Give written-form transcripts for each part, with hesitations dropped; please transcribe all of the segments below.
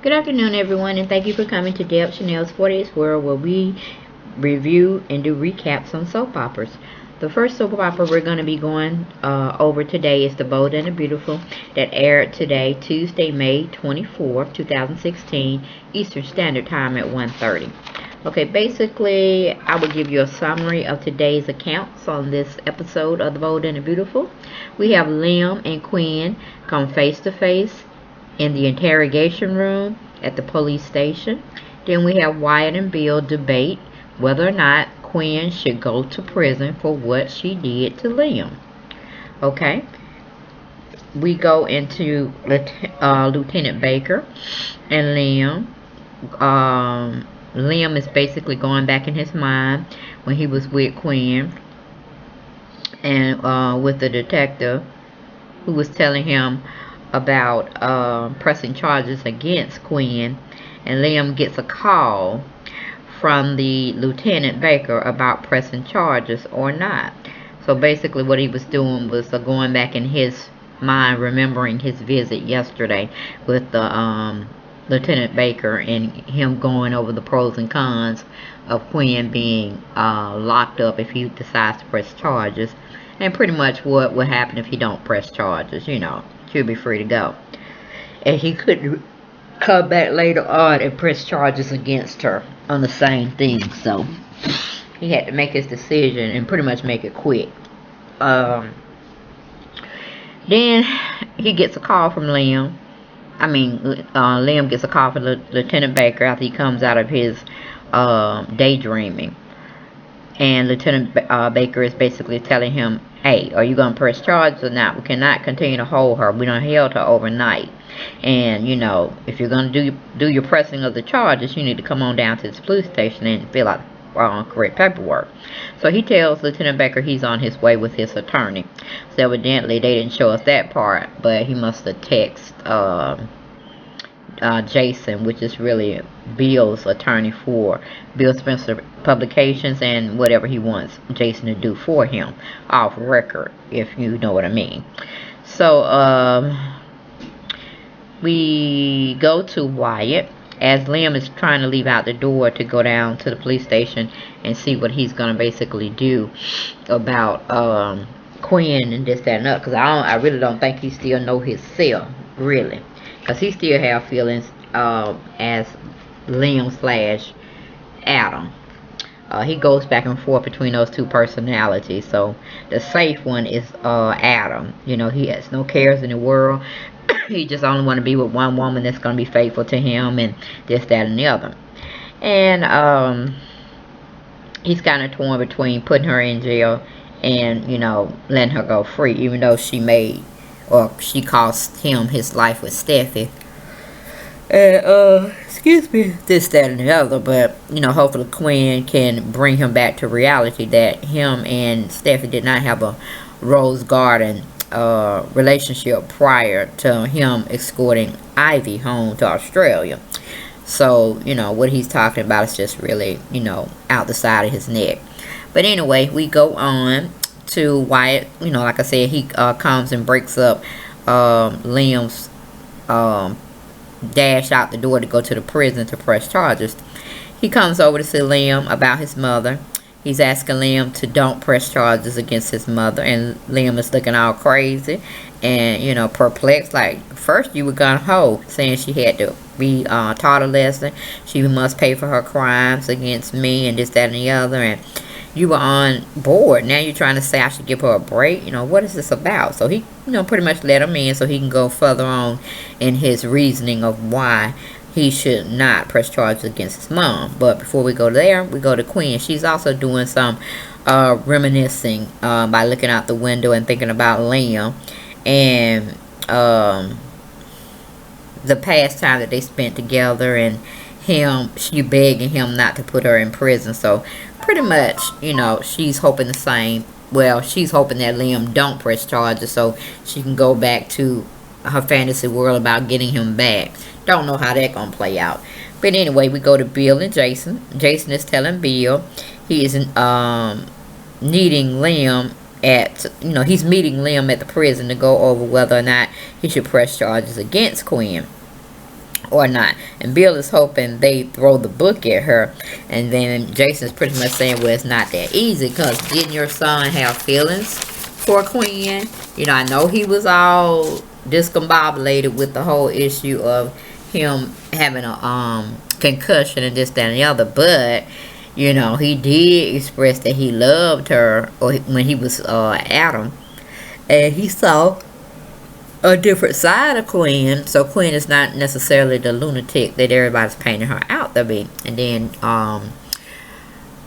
Good afternoon, everyone, and thank you for coming to Deb Chanel's 40th World, where we review and do recaps on soap operas. The first soap opera we're going to be going over today is The Bold and the Beautiful, that aired today, Tuesday, May 24th, 2016, Eastern Standard Time at 1:30. Okay, basically, I will give you a summary of today's accounts on this episode of The Bold and the Beautiful. We have Liam and Quinn come face to face in the interrogation room at the police station. Then we have Wyatt and Bill debate whether or not Quinn should go to prison for what she did to Liam. Okay, we go into Lieutenant Baker and Liam. Liam is basically going back in his mind when he was with Quinn and with the detective who was telling him about pressing charges against Quinn, and Liam gets a call from the Lieutenant Baker about pressing charges or not. So basically what he was doing was going back in his mind, remembering his visit yesterday with the Lieutenant Baker, and him going over the pros and cons of Quinn being locked up if he decides to press charges, and pretty much what would happen if he don't press charges. He'll be free to go, and he could come back later on and press charges against her on the same thing. So he had to make his decision and pretty much make it quick. Then he gets a call from Liam. Liam gets a call from Lieutenant Baker after he comes out of his daydreaming. And Lieutenant Baker is basically telling him, hey, are you going to press charges or not? We cannot continue to hold her. We done held her overnight. And, if you're going to do your pressing of the charges, you need to come on down to this police station and fill out correct paperwork. So he tells Lieutenant Baker he's on his way with his attorney. So evidently they didn't show us that part, but he must have texted Jason, which is really Bill's attorney for Bill Spencer Publications, and whatever he wants Jason to do for him off record, if you know what I mean. So we go to Wyatt as Liam is trying to leave out the door to go down to the police station and see what he's going to basically do about Quinn and this, that, and that, because I really don't think he still know his self, really, because he still have feelings as Liam / Adam. He goes back and forth between those two personalities. So the safe one is Adam. He has no cares in the world. He just only want to be with one woman that's going to be faithful to him, and this, that, and the other. And he's kind of torn between putting her in jail and letting her go free, even though she cost him his life with Steffi. Excuse me, this, that, and the other. But hopefully Quinn can bring him back to reality that him and Steffi did not have a rose garden relationship prior to him escorting Ivy home to Australia. So what he's talking about is just really out the side of his neck. But anyway, we go on to Wyatt. Like I said, he comes and breaks up Liam's dash out the door to go to the prison to press charges. He comes over to see Liam about his mother. He's asking Liam to don't press charges against his mother, and Liam is looking all crazy and perplexed. Like, first you were gung-ho, saying she had to be taught a lesson, she must pay for her crimes against me, and this, that, and the other, and you were on board. Now you're trying to say I should give her a break. What is this about? So he pretty much let him in so he can go further on in his reasoning of why he should not press charges against his mom. But before we go there, we go to Quinn. She's also doing some reminiscing by looking out the window and thinking about Liam and the past time that they spent together, and she begging him not to put her in prison. So pretty much, she's hoping the same. Well, she's hoping that Liam don't press charges so she can go back to her fantasy world about getting him back. Don't know how that gonna play out. But anyway, we go to Bill and Jason. Jason is telling Bill he is needing Liam he's meeting Liam at the prison to go over whether or not he should press charges against Quinn. or not. And Bill is hoping they throw the book at her. And then Jason's pretty much saying, well, it's not that easy, because didn't your son have feelings for Quinn? You know, I know he was all discombobulated with the whole issue of him having a concussion and this, that, and the other, but you know, he did express that he loved her, or when he was Adam, and he saw a different side of Quinn. So Quinn is not necessarily the lunatic that everybody's painting her out to be. And then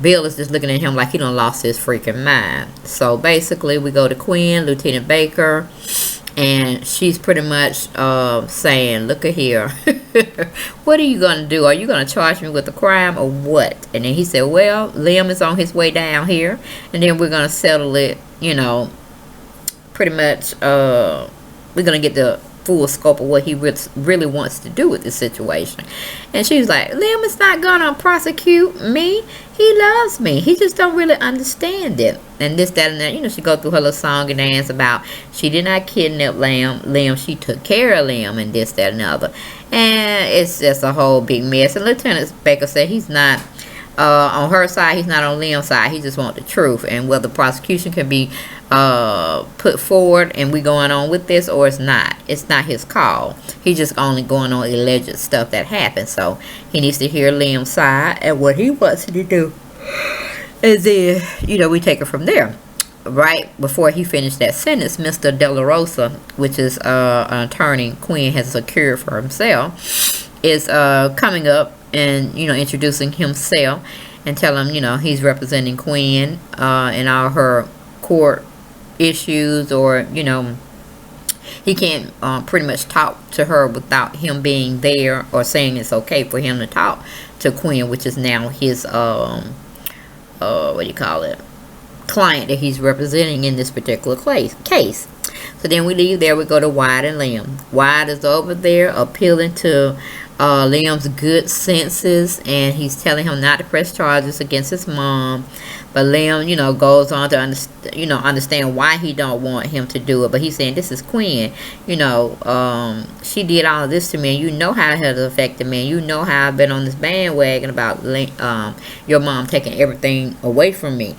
Bill is just looking at him like he done lost his freaking mind. So basically we go to Quinn, Lieutenant Baker, and she's pretty much saying, look at here, what are you going to do? Are you going to charge me with a crime or what? And then he said, well, Liam is on his way down here, and then we're going to settle it, you know, pretty much. We're going to get the full scope of what he really wants to do with this situation. And she's like, Liam is not going to prosecute me. He loves me. He just don't really understand it. And this, that, and that. You know, she go through her little song and dance about she did not kidnap Liam. She took care of Liam and this, that, and the other. And it's just a whole big mess. And Lieutenant Baker said he's not on her side. He's not on Liam's side. He just wants the truth. And whether prosecution can be put forward and we going on with this or it's not his call. He's just only going on alleged stuff that happened, so he needs to hear Liam's side and what he wants to do, and then, you know, we take it from there. Right before he finished that sentence, Mr. De La Rosa, which is an attorney Quinn has secured for himself, is coming up and, you know, introducing himself and telling him, you know, he's representing Quinn in all her court issues, or, you know, he can't pretty much talk to her without him being there or saying it's okay for him to talk to Quinn, which is now his what do you call it, client that he's representing in this particular case. So then we leave there, we go to Wyatt and Liam. Wyatt is over there appealing to Liam's good senses, and he's telling him not to press charges against his mom. But Liam, you know, goes on to understand why he don't want him to do it. But he's saying, this is Quinn. You know, she did all of this to me, and you know how it has affected me. And you know how I've been on this bandwagon about your mom taking everything away from me.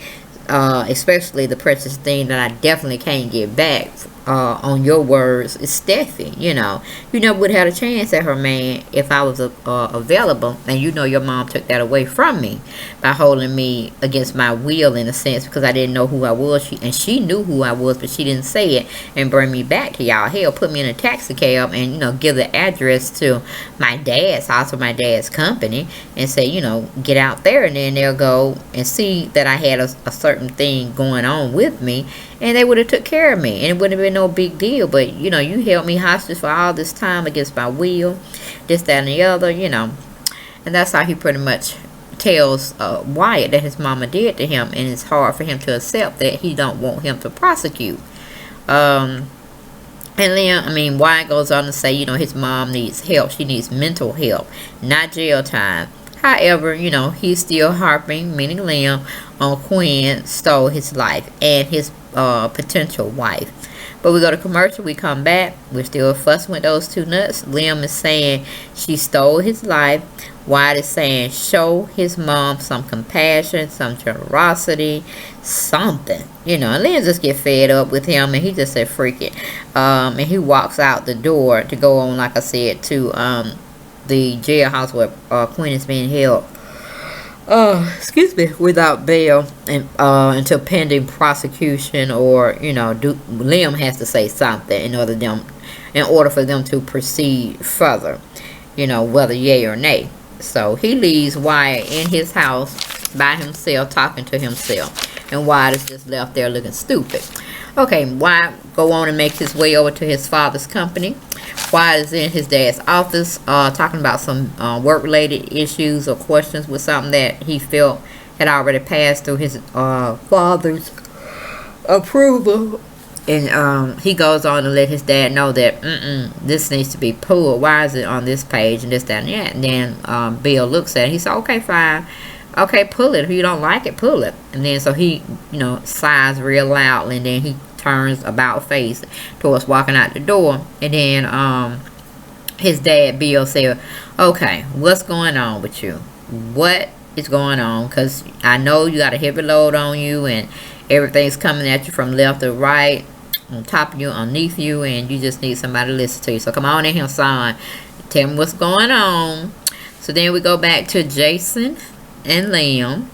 Especially the precious thing that I definitely can't get back. On your words, it's Steffi. You know, you never would have had a chance at her, man, if I was available. And you know your mom took that away from me by holding me against my will, in a sense, because I didn't know who I was. She knew who I was, but she didn't say it and bring me back to y'all. Hell, put me in a taxi cab and, you know, give the address to my dad's house or my dad's company and say, you know, get out there, and then they'll go and see that I had a certain thing going on with me, and they would have took care of me, and it wouldn't have been no big deal. But, you know, you held me hostage for all this time against my will, this, that, and the other, you know. And that's how he pretty much tells Wyatt that his mama did to him, and it's hard for him to accept that he don't want him to prosecute. And then, Wyatt goes on to say, you know, his mom needs help. She needs mental help, not jail time. However, you know, he's still harping, meaning Liam, on Quinn stole his life and his potential wife. But we go to commercial, we come back, we're still fussing with those two nuts. Liam is saying she stole his life. Wyatt is saying show his mom some compassion, some generosity, something. You know, and Liam just get fed up with him, and he just said freak it. And he walks out the door to go on, like I said, to the jailhouse where Quinn is being held, without bail, and until pending prosecution, or, you know, Liam has to say something in order for them to proceed further, you know, whether yay or nay. So he leaves Wyatt in his house by himself, talking to himself, and Wyatt is just left there looking stupid. Okay, Wyatt go on and make his way over to his father's company. Wyatt is in his dad's office talking about some work-related issues or questions with something that he felt had already passed through his father's approval. And he goes on to let his dad know that this needs to be pulled. Why is it on this page and this, that, and that? And then Bill looks at it. He said, okay, fine. Okay, pull it. If you don't like it, pull it. And then so he, you know, sighs real loudly, and then he turns about face towards walking out the door. And then his dad, Bill, said, okay, what's going on with you? What is going on? Because I know you got a heavy load on you and everything's coming at you from left to right, on top of you, underneath you, and you just need somebody to listen to you. So come on in here, son. Tell me what's going on. So then we go back to Jason and Liam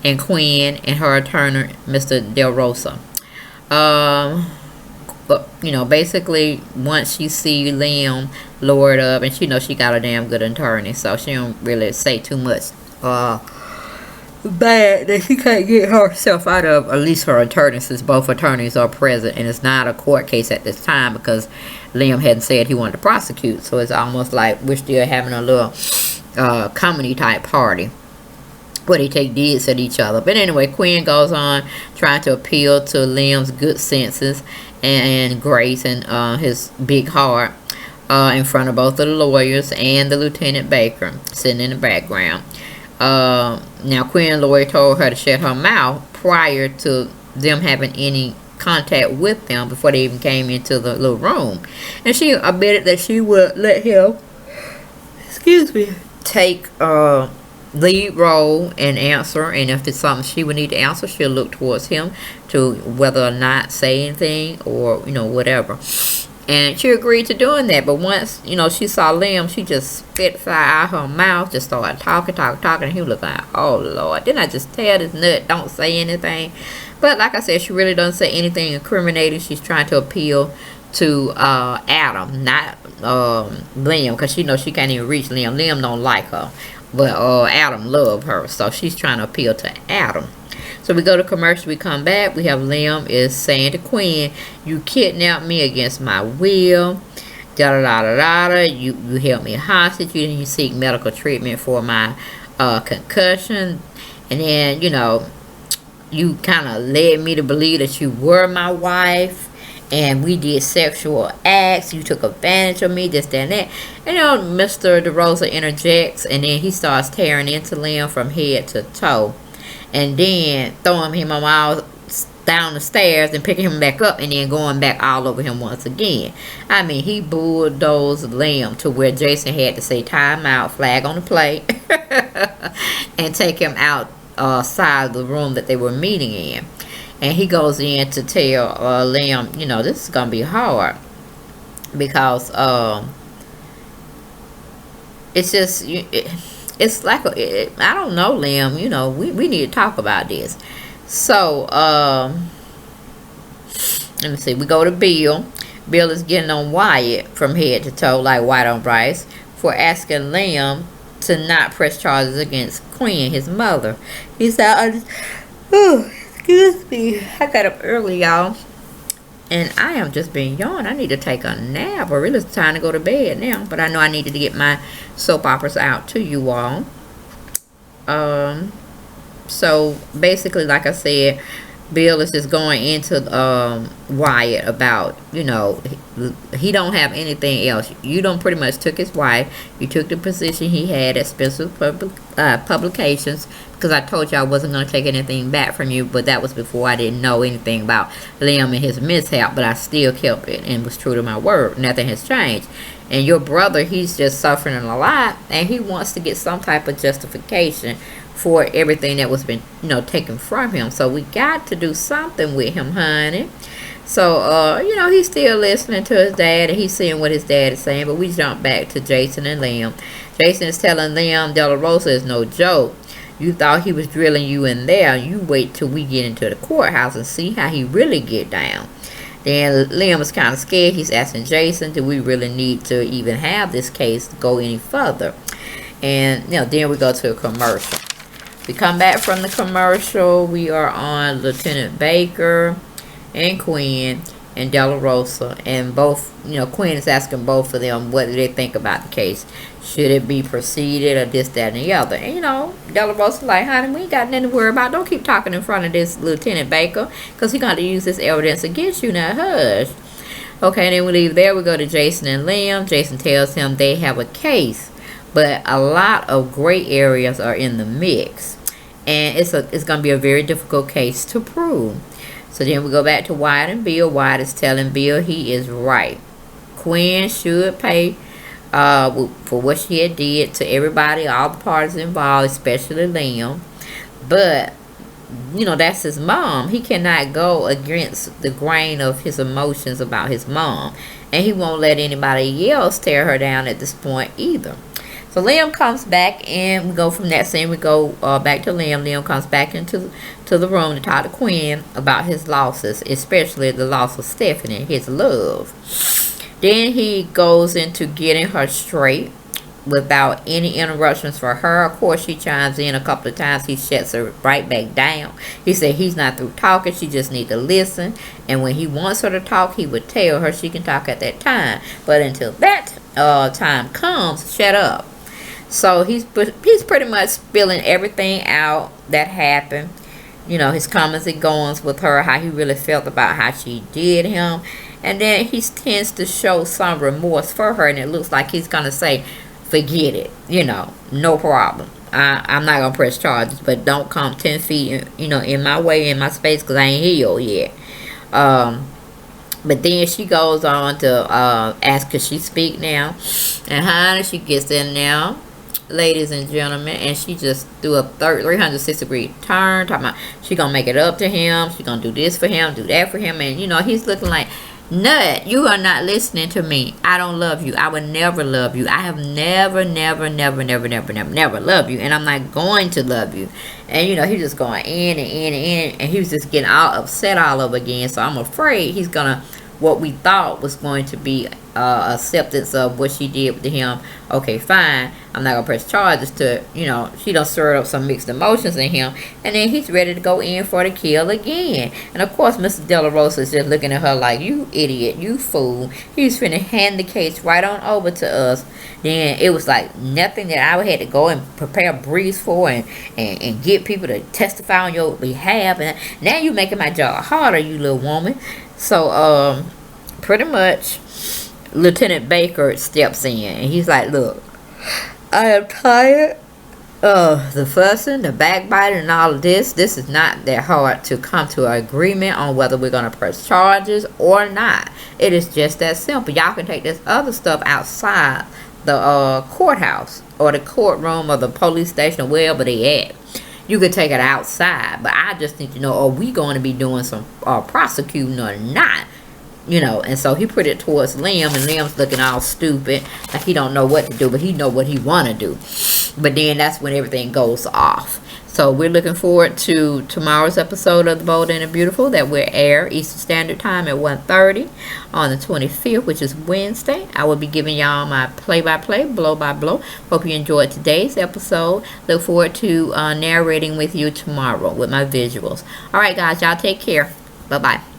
and Quinn and her attorney, Mr. Del Rosa. But, you know, basically, once she see Liam lowered up, and she knows she got a damn good attorney, so she don't really say too much bad that she can't get herself out of, at least her attorney, since both attorneys are present, and it's not a court case at this time because Liam hadn't said he wanted to prosecute, so it's almost like we're still having a little comedy type party where they take digs at each other. But anyway, Quinn goes on trying to appeal to Liam's good senses and grace and his big heart in front of both of the lawyers and the Lieutenant Baker sitting in the background. Now Quinn's lawyer told her to shut her mouth prior to them having any contact with them before they even came into the little room, and she admitted that she would let him, take lead role and answer, and if it's something she would need to answer, she'll look towards him to whether or not say anything or, you know, whatever. And she agreed to doing that. But once, you know, she saw Liam, she just spit fire out her mouth, just started talking, and he was like, oh Lord, didn't I just tell this nut don't say anything? But like I said, she really doesn't say anything incriminating. She's trying to appeal to Adam, not Liam, because she knows she can't even reach Liam. Liam don't like her, but Adam love her, so she's trying to appeal to Adam. So we go to commercial, we come back, we have Liam is saying to Quinn, you kidnapped me against my will, you held me hostage, you didn't seek medical treatment for my concussion, and then, you know, you kind of led me to believe that you were my wife, and we did sexual acts, you took advantage of me, this, that, and that. And, you know, Mr. DeRosa interjects, and then he starts tearing into Liam from head to toe, and then throwing him all down the stairs and picking him back up and then going back all over him once again. I mean, he bulldozed Liam to where Jason had to say time out, flag on the play, and take him outside of the room that they were meeting in. And he goes in to tell Liam, you know, this is going to be hard because it's just, it's like, I don't know, Liam, you know, we need to talk about this. So, let me see, we go to Bill. Bill is getting on Wyatt from head to toe like white on rice for asking Liam to not press charges against Quinn, his mother. He said, excuse me, I got up early, y'all, and I am just being yawned. I need to take a nap, or really it's time to go to bed now, but I know I needed to get my soap operas out to you all. So basically, like I said, Bill is just going into Wyatt about, you know, he don't have anything else. You don't pretty much took his wife. You took the position he had at Spencer Publications, because I told you I wasn't going to take anything back from you, but that was before I didn't know anything about Liam and his mishap, but I still kept it and was true to my word. Nothing has changed. And your brother, he's just suffering a lot, and he wants to get some type of justification for everything that was been, you know, taken from him. So we got to do something with him, honey. So, you know, he's still listening to his dad, and he's seeing what his dad is saying. But we jump back to Jason and Liam. Jason is telling Liam De La Rosa is no joke. You thought he was drilling you in there. You wait till we get into the courthouse and see how he really get down. Then Liam is kind of scared. He's asking Jason, do we really need to even have this case go any further? And, you know, then we go to a commercial. We come back from the commercial. We are on Lieutenant Baker and Quinn and De La Rosa, and both, you know, Quinn is asking both of them what do they think about the case. Should it be proceeded or this, that, and the other? And, you know, De La Rosa like, honey, we ain't got nothing to worry about. Don't keep talking in front of this Lieutenant Baker, because he's going to use this evidence against you. Now, hush. Okay, and then we leave there. We go to Jason and Liam. Jason tells him they have a case, but a lot of gray areas are in the mix, and it's going to be a very difficult case to prove. So then we go back to Wyatt and Bill. Wyatt is telling Bill he is right. Quinn should pay for what she had did to everybody, all the parties involved, especially Liam. But you know, that's his mom. He cannot go against the grain of his emotions about his mom, and he won't let anybody else tear her down at this point either. So Liam comes back, and we go from that scene. We go back to Liam. Liam comes back into the room to talk to Quinn about his losses, especially the loss of Stephanie, his love. Then he goes into getting her straight without any interruptions for her. Of course, she chimes in a couple of times. He shuts her right back down. He said he's not through talking. She just need to listen. And when he wants her to talk, he would tell her she can talk at that time. But until that time comes, shut up. So he's pretty much spilling everything out that happened. You know, his comments and goings with her, how he really felt about how she did him. And then he tends to show some remorse for her. And it looks like he's going to say, forget it. You know, no problem. I'm not going to press charges. But don't come 10 feet, you know, in my way, in my space, because I ain't healed yet. But then she goes on to ask, could she speak now? And honey, she gets in now, ladies and gentlemen, and she just do a 360-degree turn, talking about she gonna make it up to him, she gonna do this for him, do that for him, and you know, he's looking like, nut, you are not listening to me. I don't love you. I would never love you. I have never love you, and I'm not going to love you. And you know, he's just going in and in and in, and he was just getting all upset all over again. So I'm afraid he's gonna, what we thought was going to be acceptance of what she did to him. Okay, fine, I'm not gonna press charges to, you know, she done stirred up some mixed emotions in him, and then he's ready to go in for the kill again. And of course, Mr. De La Rosa is just looking at her like, you idiot, you fool. He's finna hand the case right on over to us. Then it was like nothing that I had to go and prepare briefs for and get people to testify on your behalf, and now you making my job harder, you little woman. So pretty much Lieutenant Baker steps in, and he's like, look, I am tired of the fussing, the backbiting, and all of this. This is not that hard to come to an agreement on whether we're going to press charges or not. It is just that simple. Y'all can take this other stuff outside the courthouse or the courtroom or the police station or wherever they at. You could take it outside, but I just need to know, are we going to be doing some prosecuting or not? You know, and so he put it towards Liam, and Liam's looking all stupid, like he don't know what to do, but he know what he want to do. But then that's when everything goes off. So we're looking forward to tomorrow's episode of The Bold and the Beautiful that will air Eastern Standard Time at 1:30 on the 25th, which is Wednesday. I will be giving y'all my play-by-play, blow-by-blow. Hope you enjoyed today's episode. Look forward to narrating with you tomorrow with my visuals. All right, guys, y'all take care. Bye-bye.